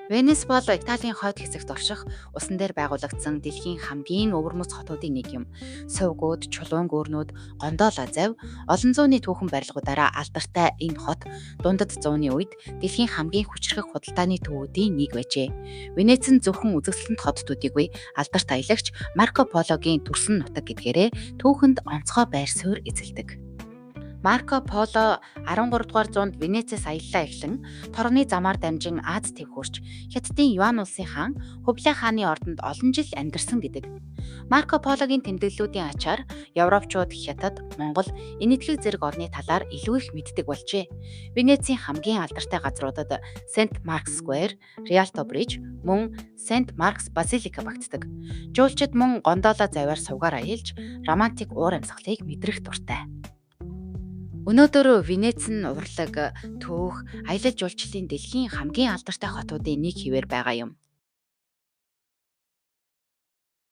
Венес бол Италийн хойд хэсэгт орших усан дээр байгуулагдсан дэлхийн хамгийн өвөрмөц хотуудын нэг юм. Сувгууд, чулуун гүүрнүүд, гондола завь, олон зууны түүхэн барилгуудаараа алдартай энэ хот дундад зууны үед дэлхийн хамгийн хүчрхэг худалдааны төвүүдийн нэг байжээ. Венец нь зөвхөн үзэсгэлэнт хотуудыг буй алдарт аялагч Марко Пологийн төрсөн нутаг гэдгээрээ түүхэнд онцгой байр суурь эзэлдэг. Марко Поло 13 дугаар зуунд Венецээс аяллаа эхлэн торгоны замаар дамжин Аз төв хүрч Хятадын Юан улсын хаан Хувлай хааны ордонд олон жил амьдарсан гэдэг. Марко Пологийн тэмдэглэлүүдийн ачаар Европчууд Хятад, Монгол, энэтхэг зэрэг орны талаар илүү их мэддэг болжээ. Венецийн хамгийн алдартай газруудад Сент Маркс Square, Rialto Bridge, мөн Сент Маркс Базилика багтдаг. Жуулчид мөн гондола завьаар сувгаар аялж романтик уур амьсгалыг мэдрэх дуртай. Өнөөдөр Венец нь урлаг, түүх, аялал жуулчлалын дэлхийн хамгийн алдартай хотуудын нэг хэвээр байгаа юм.